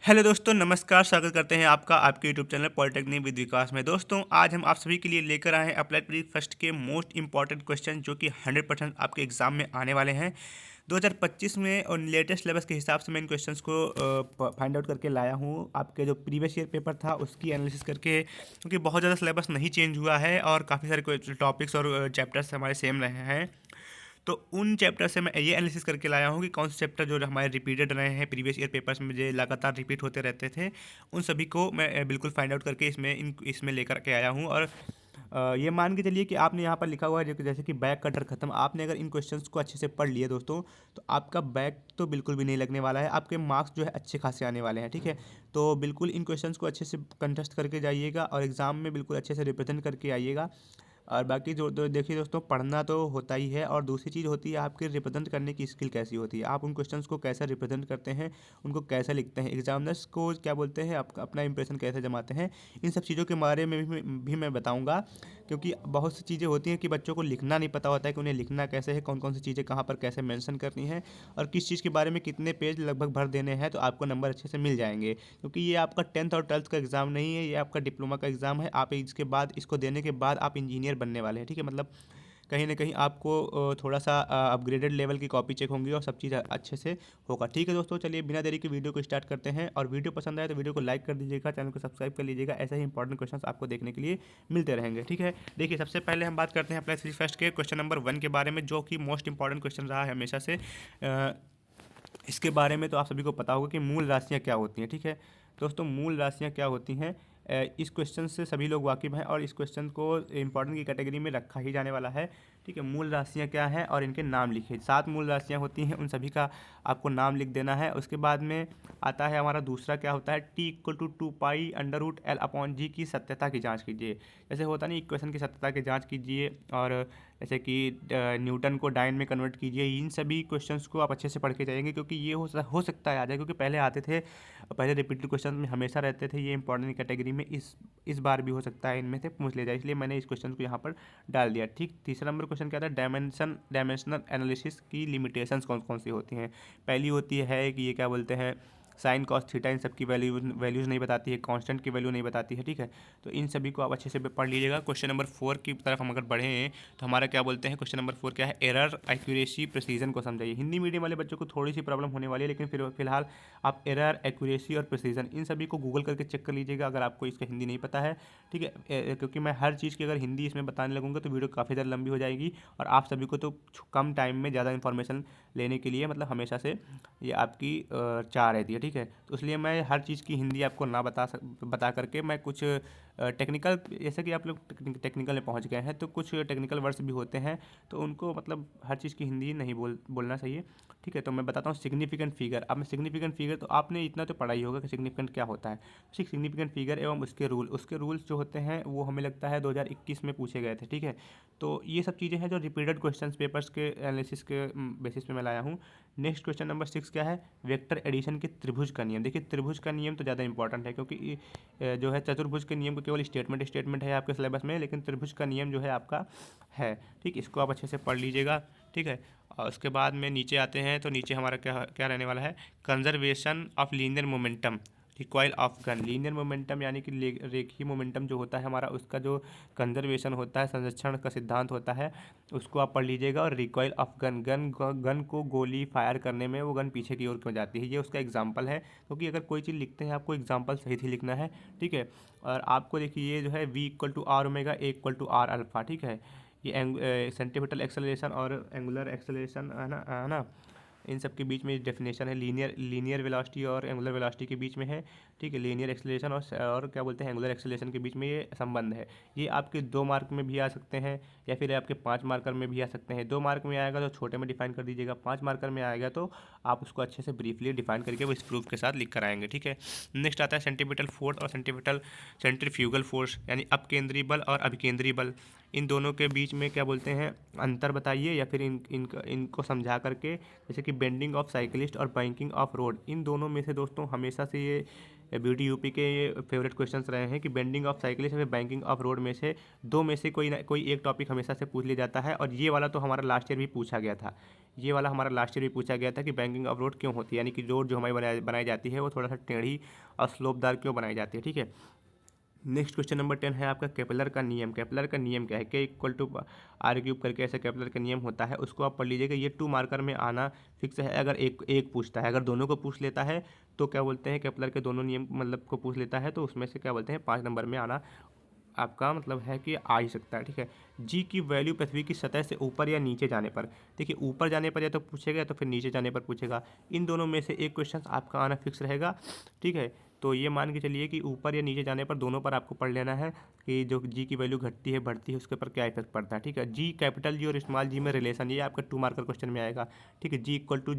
Hello दोस्तों, नमस्कार। स्वागत करते हैं आपका आपके यूट्यूब चैनल पॉलिटेक्निक विद विकास में। दोस्तों, आज हम आप सभी के लिए लेकर आए हैं अप्लाइड प्री फर्स्ट के मोस्ट इंपॉर्टेंट क्वेश्चन जो कि 100% आपके एग्जाम में आने वाले हैं 2025 में। और लेटेस्ट सिलेबस के हिसाब से मैं इन क्वेश्चंस को फाइंड आउट करके लाया हूँ। आपके जो प्रीवियस ईयर पेपर था उसकी एनालिसिस करके, क्योंकि बहुत ज़्यादा सिलेबस नहीं चेंज हुआ है और काफ़ी सारे टॉपिक्स और चैप्टर्स हमारे सेम रहे हैं। तो उन चैप्टर से मैं ये एनालिसिस करके लाया हूँ कि कौन से चैप्टर जो हमारे रिपीटेड रहे हैं प्रीवियस ईयर पेपर्स में, जो लगातार रिपीट होते रहते थे, उन सभी को मैं बिल्कुल फाइंड आउट करके इसमें लेकर के आया हूँ। और ये मान के चलिए कि आपने यहाँ पर लिखा हुआ है जैसे कि बैक का डर खत्म। आपने अगर इन क्वेश्चंस को अच्छे से पढ़ लिए दोस्तों, तो आपका बैक तो बिल्कुल भी नहीं लगने वाला है। आपके मार्क्स जो है अच्छे खासे आने वाले हैं, ठीक है। तो बिल्कुल इन क्वेश्चंस को अच्छे से कंटेस्ट करके जाइएगा और एग्ज़ाम में बिल्कुल अच्छे से रिप्रेजेंट करके आइएगा। और बाकी जो देखिए दोस्तों, पढ़ना तो होता ही है, और दूसरी चीज़ होती है आपके रिप्रेजेंट करने की स्किल कैसी होती है, आप उन क्वेश्चंस को कैसे रिप्रेजेंट करते हैं, उनको कैसे लिखते हैं, एग्जामिनर्स को क्या बोलते हैं, आपका अपना इंप्रेशन कैसे जमाते हैं। इन सब चीज़ों के बारे में भी मैं बताऊँगा, क्योंकि बहुत सी चीज़ें होती हैं कि बच्चों को लिखना नहीं पता होता है कि उन्हें लिखना कैसे है, कौन कौन सी चीज़ें कहाँ पर कैसे मेंशन करनी है, और किस चीज़ के बारे में कितने पेज लगभग भर देने हैं, तो आपको नंबर अच्छे से मिल जाएंगे। क्योंकि ये आपका 10th और 12th का एग्ज़ाम नहीं है, ये आपका डिप्लोमा का एग्ज़ाम है। आप इसके बाद, इसको देने के बाद आप इंजीनियर बनने वाले हैं, ठीक है। मतलब कहीं ना कहीं आपको थोड़ा सा अपग्रेडेड लेवल की कॉपी चेक होंगी और सब चीज़ अच्छे से होगा, ठीक है दोस्तों। चलिए बिना देरी के वीडियो को स्टार्ट करते हैं, और वीडियो पसंद आए तो वीडियो को लाइक कर दीजिएगा, चैनल को सब्सक्राइब कर लीजिएगा। ऐसे ही इंपॉर्टेंट क्वेश्चंस आपको देखने के लिए मिलते रहेंगे, ठीक है। देखिए, सबसे पहले हम बात करते हैं अप्लाई फिजिक्स फर्स्ट के क्वेश्चन नंबर 1 के बारे में, जो कि मोस्ट इंपॉर्टेंट क्वेश्चन रहा है हमेशा से। इसके बारे में तो आप सभी को पता होगा कि मूल राशियाँ क्या होती हैं, ठीक है दोस्तों। मूल राशियाँ क्या होती हैं, इस क्वेश्चन से सभी लोग वाकिफ़ हैं, और इस क्वेश्चन को इंपॉर्टेंट की कैटेगरी में रखा ही जाने वाला है, ठीक है। मूल राशियाँ क्या हैं और इनके नाम लिखिए। 7 मूल राशियाँ होती हैं, उन सभी का आपको नाम लिख देना है। उसके बाद में आता है हमारा दूसरा, क्या होता है, T equal to 2 pi under root L upon G की सत्यता की जाँच कीजिए। जैसे होता नहीं, इक्वेशन की सत्यता की जाँच कीजिए, और जैसे कि न्यूटन को डाइन में कन्वर्ट कीजिए। इन सभी क्वेश्चंस को आप अच्छे से पढ़ के जाएंगे, क्योंकि ये हो सकता है आ जाए, क्योंकि पहले आते थे, पहले रिपीटेड क्वेश्चन में हमेशा रहते थे ये इंपॉर्टेंट कैटेगरी में। इस बार भी हो सकता है इनमें से पूछ ले जाए, इसलिए मैंने इस क्वेश्चन को यहाँ पर डाल दिया, ठीक। तीसरा नंबर क्वेश्चन क्या था, डायमेंशनल एनालिसिस की लिमिटेशंस कौन कौन सी होती हैं। पहली होती है कि ये क्या बोलते हैं, साइन कॉस थीटा इन सब की वैल्यूज़ नहीं बताती है, कांस्टेंट की वैल्यू नहीं बताती है, ठीक है। तो इन सभी को आप अच्छे से पढ़ लीजिएगा। क्वेश्चन नंबर 4 की तरफ हम अगर बढ़ें, तो हमारा क्या बोलते हैं, क्वेश्चन नंबर 4 क्या है, एरर एक्यूरेसी प्रिसीजन को समझाइए। हिंदी मीडियम वाले बच्चों को थोड़ी सी प्रॉब्लम होने वाली है, लेकिन फिर फिलहाल आप एरर एक्यूरेसी और प्रिसीजन इन सभी को गूगल करके चेक कर लीजिएगा, अगर आपको इसका हिंदी नहीं पता है, ठीक है। क्योंकि मैं हर चीज़ की अगर हिंदी इसमें बताने लगूंगा तो वीडियो काफ़ी ज़्यादा लंबी हो जाएगी, और आप सभी को तो कम टाइम में ज़्यादा इन्फॉर्मेशन लेने के लिए, मतलब हमेशा से ये आपकी चाह रहती है, ठीक है। तो इसलिए मैं हर चीज़ की हिंदी आपको ना बता करके मैं कुछ टेक्निकल, जैसे कि आप लोग टेक्निकल में पहुंच गए हैं, तो कुछ टेक्निकल वर्ड्स भी होते हैं, तो उनको मतलब हर चीज़ की हिंदी नहीं बोलना चाहिए, ठीक है। तो मैं बताता हूँ सिग्निफिकेंट फिगर। अब मैं सिग्निफिकेंट फिगर, तो आपने इतना तो पढ़ा ही होगा कि सिग्निफिकेंट क्या होता है। सिग्निफिकेंट फिगर एवं उसके रूल्स जो होते हैं वो हमें लगता है 2021 में पूछे गए थे, ठीक है। तो ये सब चीज़ें हैं जो रिपीटेड क्वेश्चन पेपर्स के एनालिसिस के बेसिस पे मैं लाया हूँ। नेक्स्ट क्वेश्चन नंबर 6 क्या है, वेक्टर एडिशन के त्रिभुज का नियम। देखिए, त्रिभुज का नियम तो ज़्यादा इंपॉर्टेंट है, क्योंकि जो है चतुर्भुज के नियम को केवल स्टेटमेंट है आपके सिलेबस में, लेकिन त्रिभुज का नियम जो है आपका है, ठीक। इसको आप अच्छे से पढ़ लीजिएगा, ठीक है। और उसके बाद में नीचे आते हैं, तो नीचे हमारा क्या क्या रहने वाला है, conservation of linear momentum, recoil of gun. Linear momentum यानी कि रेखीय मोमेंटम जो होता है हमारा, उसका जो कंजर्वेशन होता है, संरक्षण का सिद्धांत होता है, उसको आप पढ़ लीजिएगा। और रिकॉइल ऑफ गन को गोली फायर करने में वो गन पीछे की ओर क्यों जाती है, ये उसका एग्जाम्पल है। क्योंकि अगर कोई चीज़ लिखते हैं आपको एग्जाम्पल सही ही लिखना है, ठीक है। और आपको देखिए, ये जो है V equal to R omega, A equal to R alpha, ठीक है। ये सेंटीमीटर एक्सेलरेशन और एंगुलर एक्सेलरेशन है ना, इन सब के बीच में डेफिनेशन है। लीनियर वेलोसिटी और एंगुलर वेलोसिटी के बीच में है, ठीक है। लीनियर एक्सेलरेशन और क्या बोलते हैं, एंगुलर एक्सेलरेशन के बीच में ये संबंध है। ये आपके 2 मार्क में भी आ सकते हैं, या फिर आपके 5 मार्कर में भी आ सकते हैं। 2 मार्क में आएगा तो छोटे में डिफाइन कर दीजिएगा, 5 मार्कर में आएगा तो आप उसको अच्छे से ब्रीफली डिफाइन करके वो इस प्रूफ के साथ लिख कर आएंगे, ठीक है। नेक्स्ट आता है सेंटीपिटल फोर्स और सेंट्रीफ्यूगल फोर्स, यानी अपकेंद्री बल और अभिकेंद्री बल। इन दोनों के बीच में क्या बोलते हैं, अंतर बताइए, या फिर इनको समझा करके, जैसे कि बेंडिंग ऑफ साइकिलिस्ट और बैंकिंग ऑफ रोड। इन दोनों में से दोस्तों हमेशा से ये ब्यूटी यूपी के ये फेवरेट क्वेश्चंस रहे हैं कि बेंडिंग ऑफ साइकिलिस्ट या फिर बैंकिंग ऑफ रोड में से दो में से कोई एक टॉपिक हमेशा से पूछ लिया जाता है, और ये वाला तो हमारा लास्ट ईयर भी पूछा गया था। ये वाला हमारा लास्ट ईयर भी पूछा गया था कि बैंकिंग ऑफ रोड क्यों होती है, यानी कि रोड जो हमारी बनाई जाती है वो थोड़ा सा टेढ़ी और स्लोपदार क्यों बनाई जाती है। ठीक है, नेक्स्ट क्वेश्चन नंबर 10 है आपका केपलर का नियम। केपलर का नियम क्या है? के इक्वल टू आर क्यूब करके ऐसा केपलर का नियम होता है, उसको आप पढ़ लीजिएगा। ये 2 मार्कर में आना फिक्स है। अगर एक एक पूछता है, अगर दोनों को पूछ लेता है तो क्या बोलते हैं, केपलर के दोनों नियम मतलब को पूछ लेता है तो उसमें से क्या बोलते हैं 5 नंबर में आना आपका मतलब है कि आ ही सकता है। ठीक है, जी की वैल्यू पृथ्वी की सतह से ऊपर या नीचे जाने पर। देखिए ऊपर जाने पर या तो पूछेगा या तो फिर नीचे जाने पर पूछेगा, इन दोनों में से एक क्वेश्चन आपका आना फिक्स रहेगा। ठीक है, तो ये मान के चलिए कि ऊपर या नीचे जाने पर दोनों पर आपको पढ़ लेना है कि जो जी की वैल्यू घटती है बढ़ती है उसके ऊपर क्या इफेक्ट पड़ता है। ठीक है, जी कैपिटल जी और स्मॉल जी में रिलेशन, ये आपका 2 मार्कर क्वेश्चन में आएगा। ठीक है, जी इक्वल टू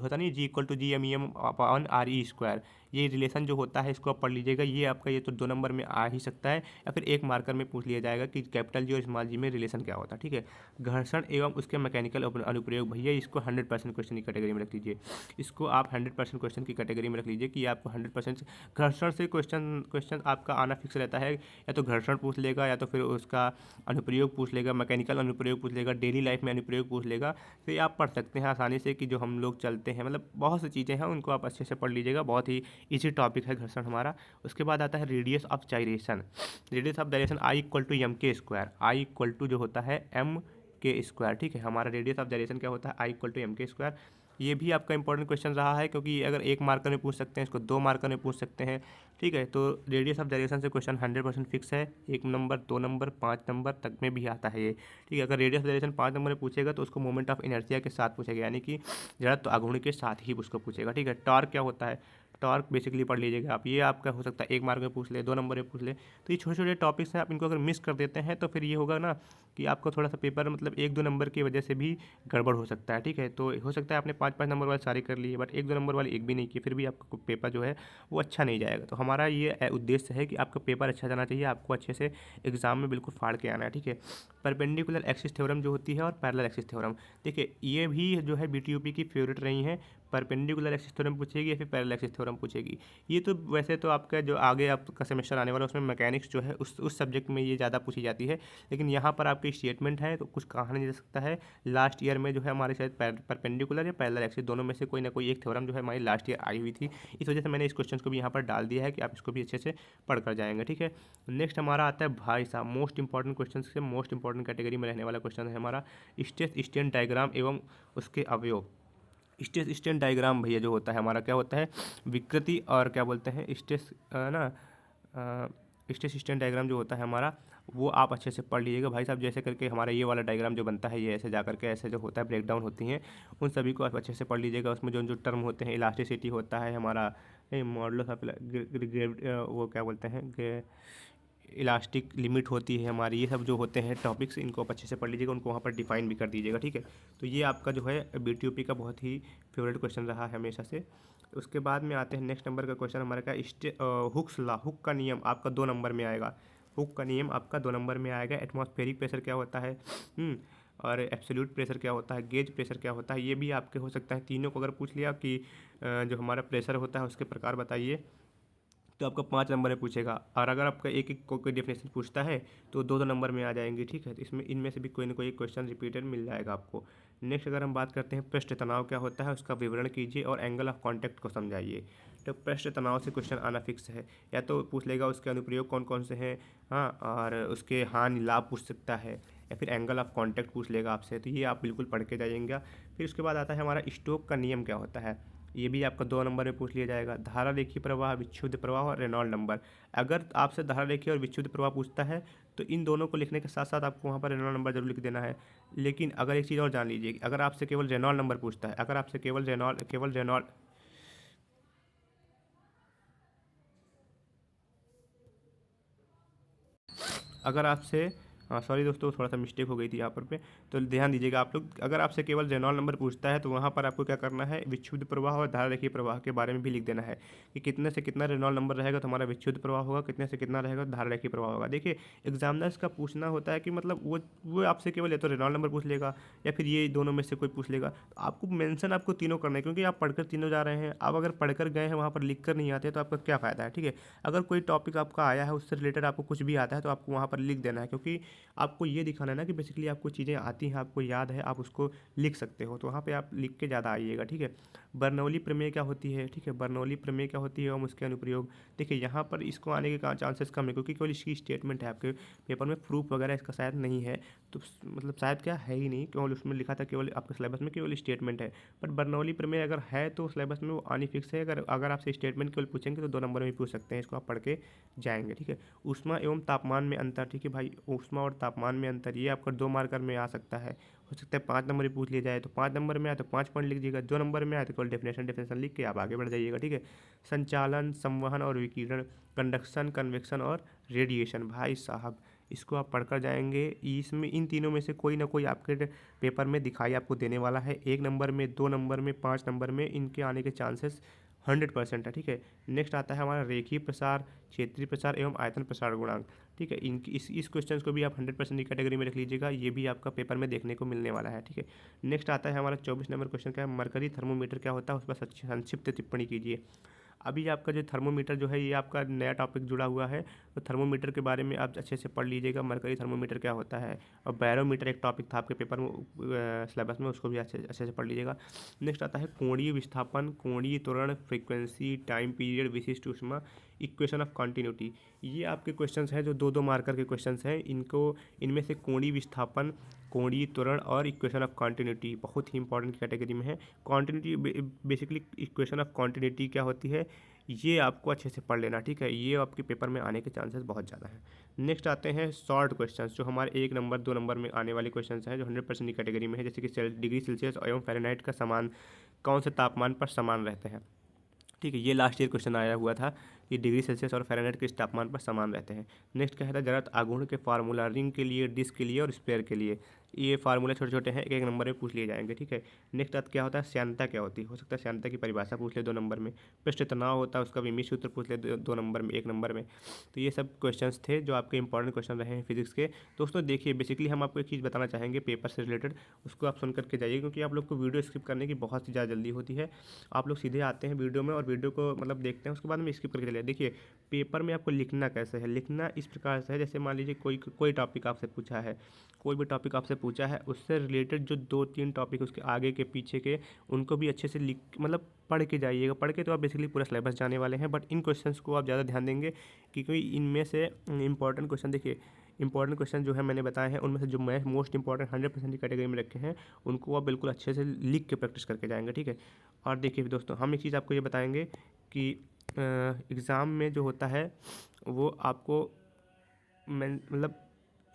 होता नहीं, G equal to G M E M upon R E square, ये रिलेशन जो होता है इसको आप पढ़ लीजिएगा। ये आपका ये तो 2 नंबर में आ ही सकता है या फिर एक मार्कर में पूछ लिया जाएगा कि कैपिटल जी और स्मॉल जी में रिलेशन क्या होता है। ठीक है, घर्षण एवं उसके मैकेनिकल अनुप्रयोग, भैया इसको 100% क्वेश्चन की कैटेगरी में रख लीजिए। इसको आप 100% क्वेश्चन की कैटेगरी में रख लीजिए कि आपको 100% घर्षण से क्वेश्चन क्वेश्चन आपका आना फिक्स रहता है। या तो घर्षण पूछ लेगा या तो फिर उसका अनुप्रयोग पूछ लेगा, मैकेनिकल अनुप्रयोग पूछ लेगा, डेली लाइफ में अनुप्रयोग पूछ लेगा। तो ये आप पढ़ सकते हैं आसानी से कि जो हम लोग चलते हैं, मतलब बहुत सी चीज़ें हैं उनको आप अच्छे से पढ़ लीजिएगा। बहुत ही इजी टॉपिक है घर्षण हमारा। उसके बाद आता है radius of gyration. Radius of gyration I equal to M K square. I equal to जो होता है एम के स्क्वायर। ठीक है, हमारा रेडियस ऑफ जाइरेशन क्या होता है? आई equal to M K square. ये भी आपका इंपॉर्टेंट क्वेश्चन रहा है क्योंकि अगर एक मार्कर में पूछ सकते हैं, इसको 2 मार्कर में पूछ सकते हैं। ठीक है, तो रेडियस ऑफ जाइरेशन से क्वेश्चन 100% फिक्स है। 1 नंबर, 2 नंबर, 5 नंबर तक में भी आता है ये। ठीक है, अगर रेडियस ऑफ जाइरेशन 5 नंबर में पूछेगा तो उसको मोमेंट ऑफ इनर्शिया के साथ पूछेगा, यानी कि जड़त्व आघूर्ण के साथ ही उसको पूछेगा। ठीक है, टॉर्क क्या होता है? टॉर्क बेसिकली पढ़ लीजिएगा आप। ये आपका हो सकता है 1 मार्क में पूछ ले, 2 नंबर में पूछ ले। तो ये छोटे छोटे टॉपिक्स हैं, आप इनको अगर मिस कर देते हैं तो फिर ये होगा ना कि आपको थोड़ा सा पेपर मतलब 1-2 नंबर की वजह से भी गड़बड़ हो सकता है। ठीक है, तो हो सकता है आपने 5-5 नंबर वाले सारे कर लिए बट 1-2 नंबर वाले एक भी नहीं किए, फिर भी आपका पेपर जो है वो अच्छा नहीं जाएगा। तो हमारा ये उद्देश्य है कि आपका पेपर अच्छा जाना चाहिए, आपको अच्छे से एग्जाम में बिल्कुल फाड़ के आना है। ठीक है, परपेंडिकुलर एक्सिस थ्योरम जो होती है और पैरेलल एक्सिस थ्योरम, देखिए ये भी जो है बीटीयूपी की फेवरेट रही हैं। परपेंडिकुलर एक्सिस थ्योरम पूछेगी या फिर पैरेलल एक्सिस थ्योरम पूछेगी। ये तो वैसे तो आपका जो आगे आपका सेमेस्टर आने वाला है उसमें मैकेनिक्स जो है उस सब्जेक्ट में ये ज़्यादा पूछी जाती है, लेकिन यहाँ पर आपकी स्टेटमेंट है तो कुछ कहा नहीं जा सकता है। लास्ट ईयर में जो है हमारे शायद परपेंडिकुलर या पैरेलल एक्सिस दोनों में से कोई ना कोई एक थ्योरम जो है हमारी लास्ट ईयर आई हुई थी। इस वजह से मैंने इस क्वेश्चन को भी यहाँ पर डाल दिया है कि आप इसको भी अच्छे से पढ़ कर जाएंगे। ठीक है, नेक्स्ट हमारा आता है भाई साहब मोस्ट इंपॉर्टेंट क्वेश्चन से मोस्ट इंपॉर्टेंट कैटेगरी में रहने वाला क्वेश्चन है हमारा स्ट्रेस स्ट्रेन डायग्राम एवं उसके अवयव। स्ट्रेस स्ट्रेन डायग्राम भैया जो होता है हमारा क्या होता है? विकृति और क्या बोलते हैं स्ट्रेस ना स्ट्रेस स्ट्रेन डायग्राम जो होता है हमारा वो आप अच्छे से पढ़ लीजिएगा भाई साहब। जैसे करके हमारा ये वाला डायग्राम जो बनता है ये ऐसे जा करके ऐसे जो होता है ब्रेक डाउन होती हैं, उन सभी को आप अच्छे से पढ़ लीजिएगा। उसमें जो जो टर्म होते हैं, इलास्टिसिटी होता है हमारा, मॉडुलस ऑफ वो क्या बोलते हैं इलास्टिक लिमिट होती है हमारी, ये सब जो होते हैं टॉपिक्स इनको आप अच्छे से पढ़ लीजिएगा, उनको वहाँ पर डिफाइन भी कर दीजिएगा। ठीक है, तो ये आपका जो है बीटीयूपी का बहुत ही फेवरेट क्वेश्चन रहा है हमेशा से। उसके बाद में आते हैं नेक्स्ट नंबर का क्वेश्चन हमारा क्या हुक्स लॉ, हुक का नियम आपका 2 नंबर में आएगा। हुक का नियम आपका 2 नंबर में आएगा। एटमॉस्फेरिक प्रेशर क्या होता है और एब्सोल्यूट प्रेशर क्या होता है, गेज प्रेशर क्या होता है, ये भी आपके हो सकता है। तीनों को अगर पूछ लिया कि जो हमारा प्रेशर होता है उसके प्रकार बताइए तो आपका 5 नंबर में पूछेगा। और अगर आपका एक एक कोई डेफिनेशन पूछता है तो 2-2 नंबर में आ जाएंगे। ठीक है, तो इसमें इनमें से भी कोई ना कोई एक क्वेश्चन रिपीटेड मिल जाएगा आपको। नेक्स्ट अगर हम बात करते हैं पृष्ठ तनाव क्या होता है उसका विवरण कीजिए और एंगल ऑफ कॉन्टैक्ट को समझाइए। तो पृष्ठ तनाव से क्वेश्चन आना फिक्स है। या तो पूछ लेगा उसके अनुप्रयोग कौन कौन से हैं, हाँ, और उसके हानि लाभ पूछ सकता है, या फिर एंगल ऑफ कॉन्टैक्ट पूछ लेगा आपसे। तो ये आप बिल्कुल पढ़ के जाइएगा। फिर उसके बाद आता है हमारा स्टोक का नियम क्या होता है, ये भी आपका 2 नंबर में पूछ लिया जाएगा। धारा रेखीय प्रवाह, विक्षुब्ध प्रवाह और रेनॉल्ड नंबर। अगर आपसे धारा रेखीय और विक्षुब्ध प्रवाह पूछता है तो इन दोनों को लिखने के साथ साथ आपको वहाँ पर रेनॉल्ड नंबर जरूर लिख देना है। लेकिन अगर एक चीज़ और जान लीजिए, अगर आपसे केवल रेनॉल्ड नंबर पूछता है, अगर आपसे केवल रेनॉल्ड अगर आपसे सॉरी दोस्तों थोड़ा सा मिस्टेक हो गई थी यहाँ पे, तो ध्यान दीजिएगा आप लोग। अगर आपसे केवल रेनॉल्ड नंबर पूछता है तो वहाँ पर आपको क्या करना है, विक्षुब्ध प्रवाह और धारा रेखीय प्रवाह के बारे में भी लिख देना है कि कितने से कितना रेनॉल्ड नंबर रहेगा तो हमारा विक्षुब्ध प्रवाह होगा, कितने से कितना रहेगा तो धारा रेखीय प्रवाह होगा। देखिए एग्जामिनर्स का पूछना होता है कि मतलब वो आपसे केवल या तो रेनॉल्ड नंबर पूछ लेगा या फिर ये दोनों में से कोई पूछ लेगा। तो आपको मेंशन आपको तीनों करना है क्योंकि आप पढ़कर तीनों जा रहे हैं। आप अगर पढ़कर गए हैं वहाँ पर लिख कर नहीं आते तो आपका क्या फ़ायदा है। ठीक है, अगर कोई टॉपिक आपका आया है उससे रिलेटेड आपको कुछ भी आता है तो आपको वहाँ पर लिख देना है, क्योंकि आपको ये दिखाना है ना कि बेसिकली आपको चीज़ें आती हैं, आपको याद है, आप उसको लिख सकते हो, तो वहाँ पे आप लिख के ज़्यादा आइएगा, ठीक है। बर्नौली प्रमेय क्या होती है, ठीक है, बर्नौली प्रमेय क्या होती है और उसके अनुप्रयोग। देखिए यहाँ पर इसको आने के चांसेस कम है, क्योंकि केवल इसकी स्टेटमेंट है, आपके पेपर में प्रूफ वगैरह इसका शायद नहीं है, तो मतलब शायद क्या है ही नहीं, केवल उसमें लिखा था, केवल आपके सिलेबस में केवल स्टेटमेंट है। बट बर्नौली प्रमेय अगर है तो सिलेबस में वो आनी फिक्स है। अगर आपसे स्टेटमेंट केवल पूछेंगे तो 2 नंबर में पूछ सकते हैं, इसको आप पढ़ के जाएंगे, ठीक है। ऊष्मा एवं तापमान में अंतर, ठीक है भाई, ऊष्मा और तापमान में अंतर, ये आपका 2 मार्कर में आ सकता है, हो सकता है 5 नंबर भी पूछ लिया जाए, तो 5 नंबर में आए तो 5 पॉइंट लिख दीजिएगा, 2 नंबर में आए तो केवल डेफिनेशन लिख के आप आगे बढ़ जाइएगा, ठीक है। संचालन, संवहन और विकिरण, कंडक्शन, कन्वेक्शन और रेडिएशन, भाई साहब इसको आप पढ़कर जाएंगे। इसमें इन तीनों में से कोई ना कोई आपके पेपर में दिखाई आपको देने वाला है, 1 नंबर में, 2 नंबर में, 5 नंबर में, इनके आने के चांसेस 100% है, ठीक है। नेक्स्ट आता है हमारा रेखीय प्रसार, क्षेत्रीय प्रसार एवं आयतन प्रसार गुणांक, ठीक है। इनकी इस क्वेश्चन को भी आप 100% की कैटेगरी में रख लीजिएगा, ये भी आपका पेपर में देखने को मिलने वाला है, ठीक है। नेक्स्ट आता है हमारा 24 नंबर क्वेश्चन, क्या है, मरकरी थर्मोमीटर क्या होता है, उस पर संक्षिप्त टिप्पणी कीजिए। अभी आपका जो थर्मोमीटर जो है ये आपका नया टॉपिक जुड़ा हुआ है, तो थर्मोमीटर के बारे में आप अच्छे से पढ़ लीजिएगा, मरकरी थर्मोमीटर क्या होता है। और बैरोमीटर एक टॉपिक था आपके पेपर में सिलेबस में, उसको भी अच्छे से पढ़ लीजिएगा। नेक्स्ट आता है कोणीय विस्थापन, कोणीय त्वरण, फ्रीक्वेंसी, टाइम पीरियड, विशिष्ट ऊष्मा, इक्वेशन ऑफ कॉन्टिन्यूटी। ये आपके क्वेश्चंस हैं जो 2-2 मार्कर के क्वेश्चंस हैं। इनमें से कोणीय विस्थापन, कोणीय त्वरण और इक्वेशन ऑफ कॉन्टिन्यूटी बहुत ही इंपॉर्टेंट कैटेगरी में है। Continuity basically equation of continuity क्या होती है, ये आपको अच्छे से पढ़ लेना, ठीक है। ये आपके पेपर में आने के चांसेस बहुत ज़्यादा हैं। नेक्स्ट आते हैं शॉर्ट क्वेश्चंस, जो हमारे 1 नंबर 2 नंबर में आने वाले क्वेश्चंस हैं, जो 100% की कैटेगरी में है, जैसे कि डिग्री सेल्सियस एवं फ़ारेनहाइट का समान कौन से तापमान पर समान रहते हैं, ठीक है। ये लास्ट ईयर क्वेश्चन आया हुआ था कि डिग्री सेल्सियस और फ़ारेनहाइट किस तापमान पर समान रहते हैं। नेक्स्ट क्या है, जड़त्व आघूर्ण के फार्मूला, रिंग के लिए, डिस्क के लिए और स्पेयर के लिए। ये फार्मूला छोटे छोटे हैं, एक नंबर में पूछ लिए जाएंगे, ठीक है। नेक्स्ट क्या होता है, श्यानता क्या होती है, हो सकता है श्यानता की परिभाषा पूछ ले 2 नंबर में। पृष्ठ तनाव होता है, उसका विमित सूत्र पूछ ले 2 नंबर में, 1 नंबर में। तो ये सब क्वेश्चंस थे जो आपके इंपॉर्टेंट क्वेश्चन रहे हैं फिजिक्स के। दोस्तों देखिए, बेसिकली हम आपको एक चीज़ बताना चाहेंगे पेपर से रिलेटेड, उसको आप सुन करके जाइए, क्योंकि आप लोग को वीडियो स्किप करने की बहुत ज़्यादा जल्दी होती है। आप लोग सीधे आते हैं वीडियो में और वीडियो को मतलब देखते हैं, उसके बाद में स्किप करके चले। देखिए पेपर में आपको लिखना कैसे है, लिखना इस प्रकार से है, जैसे मान लीजिए कोई टॉपिक आपसे पूछा है, कोई भी टॉपिक आपसे पूछा है, उससे रिलेटेड जो 2-3 टॉपिक उसके आगे के पीछे के, उनको भी अच्छे से लिख मतलब पढ़ के जाइएगा। पढ़ के तो आप बेसिकली पूरा सिलेबस जाने वाले हैं, बट इन क्वेश्चंस को आप ज़्यादा ध्यान देंगे, क्योंकि इनमें से इंपॉर्टेंट क्वेश्चन, देखिए इंपॉर्टेंट क्वेश्चन जो है मैंने बताए हैं, उनमें से जो मैं मोस्ट इंपॉर्टेंट 100% की कैटेगरी में रखे हैं, उनको आप बिल्कुल अच्छे से लिख के प्रैक्टिस करके जाएंगे, ठीक है। और देखिए दोस्तों, हम एक चीज़ आपको ये बताएंगे कि एग्ज़ाम में जो होता है वो आपको मतलब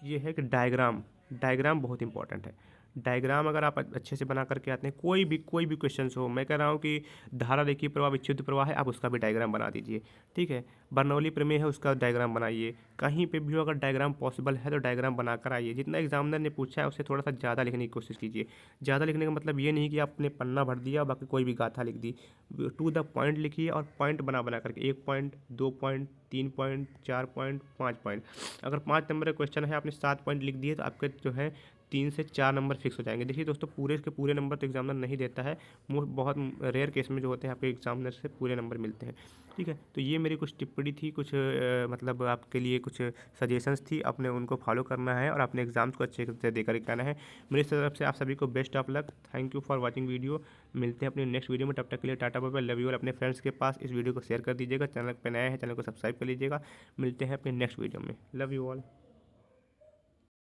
ये है कि डायग्राम बहुत इंपॉर्टेंट है। डायग्राम अगर आप अच्छे से बना करके आते हैं, कोई भी क्वेश्चन हो, मैं कह रहा हूँ कि धारा रेखीय प्रवाह, विच्छुद्ध प्रवाह है, आप उसका भी डायग्राम बना दीजिए, ठीक है। बर्नौली प्रमेय है, उसका डायग्राम बनाइए। कहीं पे भी अगर डायग्राम पॉसिबल है तो डायग्राम बना कर आइए। जितना एग्जामिनर ने पूछा है उससे थोड़ा सा ज़्यादा लिखने की कोशिश कीजिए। ज़्यादा लिखने का मतलब ये नहीं कि आपने पन्ना भर दिया बाकी कोई भी गाथा लिख दी। टू द पॉइंट लिखिए, और पॉइंट बना करके 1 point, 2 point, 3 point, 4 point, 5 point. अगर 5 नंबर का क्वेश्चन है, आपने 7 पॉइंट लिख दिए, तो आपके जो है 3 से 4 नंबर फिक्स हो जाएंगे। देखिए दोस्तों, पूरे के पूरे नंबर तो एग्जामिनर नहीं देता है, बहुत रेयर केस में जो होते हैं आपके एग्जामिनर से पूरे नंबर मिलते हैं, ठीक है। तो ये मेरी कुछ टिप्पणी थी, कुछ मतलब आपके लिए कुछ सजेशंस थी, आपने उनको फॉलो करना है और अपने एग्जाम्स को अच्छे से देकर के आना है। मेरी तरफ से आप सभी को best of luck. Thank you for watching video. मिलते हैं अपने नेक्स्ट वीडियो में, तब तक के लिए tata bye bye, love you all. अपने फ्रेंड्स के पास इस वीडियो को शेयर कर दीजिएगा, चैनल पर नए हैं चैनल को सब्सक्राइब कर लीजिएगा। मिलते हैं अपने नेक्स्ट वीडियो में, लव यू ऑल।